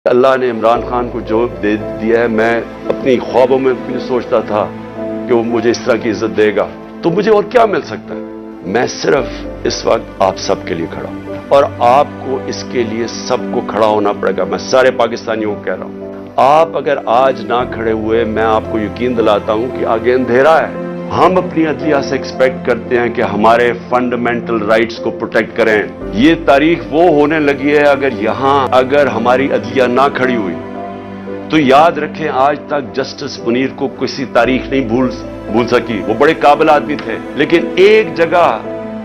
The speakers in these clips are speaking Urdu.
اللہ نے عمران خان کو جو دے دیا ہے، میں اپنی خوابوں میں بھی نہیں سوچتا تھا کہ وہ مجھے اس طرح کی عزت دے گا، تو مجھے اور کیا مل سکتا ہے؟ میں صرف اس وقت آپ سب کے لیے کھڑا ہوں، اور آپ کو اس کے لیے سب کو کھڑا ہونا پڑے گا۔ میں سارے پاکستانیوں کو کہہ رہا ہوں، آپ اگر آج نہ کھڑے ہوئے، میں آپ کو یقین دلاتا ہوں کہ آگے اندھیرا ہے۔ ہم اپنی عدلیہ سے ایکسپیکٹ کرتے ہیں کہ ہمارے فنڈامنٹل رائٹس کو پروٹیکٹ کریں۔ یہ تاریخ وہ ہونے لگی ہے، اگر ہماری عدلیہ نہ کھڑی ہوئی تو یاد رکھیں، آج تک جسٹس منیر کو کسی تاریخ نہیں بھول سکی۔ وہ بڑے قابل آدمی تھے، لیکن ایک جگہ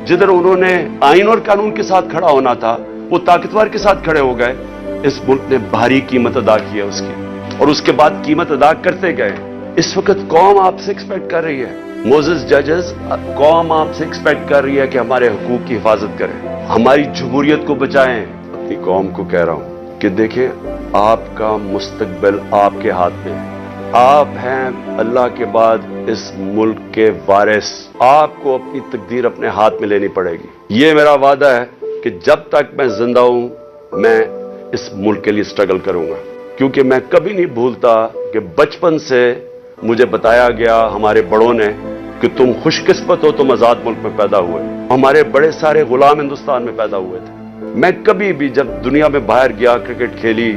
جدھر انہوں نے آئین اور قانون کے ساتھ کھڑا ہونا تھا، وہ طاقتور کے ساتھ کھڑے ہو گئے۔ اس ملک نے بھاری قیمت ادا کی ہے اس کی، اور اس کے بعد قیمت ادا کرتے گئے۔ اس وقت قوم آپ سے ایکسپیکٹ کر رہی ہے، موزز ججز، قوم آپ سے ایکسپیکٹ کر رہی ہے کہ ہمارے حقوق کی حفاظت کریں، ہماری جمہوریت کو بچائیں۔ اپنی قوم کو کہہ رہا ہوں کہ دیکھیں، آپ کا مستقبل آپ کے ہاتھ میں ہے۔ آپ ہیں اللہ کے بعد اس ملک کے وارث۔ آپ کو اپنی تقدیر اپنے ہاتھ میں لینی پڑے گی۔ یہ میرا وعدہ ہے کہ جب تک میں زندہ ہوں، میں اس ملک کے لیے سٹرگل کروں گا، کیونکہ میں کبھی نہیں بھولتا کہ بچپن سے مجھے بتایا گیا ہمارے بڑوں نے کہ تم خوش قسمت ہو، تم آزاد ملک میں پیدا ہوئے۔ ہمارے بڑے سارے غلام ہندوستان میں پیدا ہوئے تھے۔ میں کبھی بھی جب دنیا میں باہر گیا، کرکٹ کھیلی،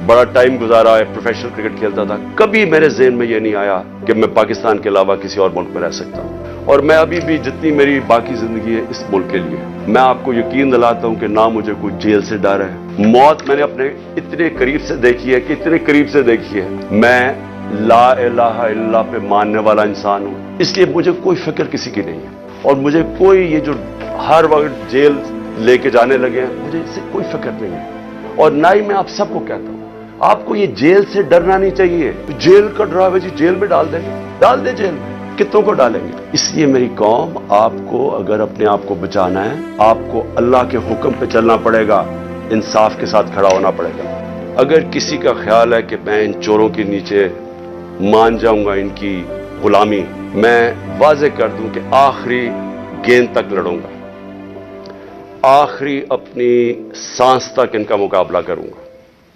بڑا ٹائم گزارا ہے، پروفیشنل کرکٹ کھیلتا تھا، کبھی میرے ذہن میں یہ نہیں آیا کہ میں پاکستان کے علاوہ کسی اور ملک میں رہ سکتا ہوں۔ اور میں ابھی بھی جتنی میری باقی زندگی ہے اس ملک کے لیے، میں آپ کو یقین دلاتا ہوں کہ نہ مجھے کوئی جیل سے ڈر ہے۔ موت میں نے اپنے اتنے قریب سے دیکھی ہے، کہ اتنے قریب سے دیکھی ہے۔ میں لا الہ الا اللہ پہ ماننے والا انسان ہوں، اس لیے مجھے کوئی فکر کسی کی نہیں ہے، اور مجھے کوئی یہ جو ہر وقت جیل لے کے جانے لگے ہیں، مجھے اس سے کوئی فکر نہیں ہے۔ اور نہ ہی میں آپ سب کو کہتا ہوں، آپ کو یہ جیل سے ڈرنا نہیں چاہیے۔ جیل کا ڈراوے جی جیل میں ڈال دیں جیل میں، کتنوں کو ڈالیں گے؟ اس لیے میری قوم، آپ کو اگر اپنے آپ کو بچانا ہے، آپ کو اللہ کے حکم پہ چلنا پڑے گا، انصاف کے ساتھ کھڑا ہونا پڑے گا۔ اگر کسی کا خیال ہے کہ میں ان چوروں کے نیچے مان جاؤں گا، ان کی غلامی، میں واضح کر دوں کہ آخری گیند تک لڑوں گا، آخری اپنی سانس تک ان کا مقابلہ کروں گا۔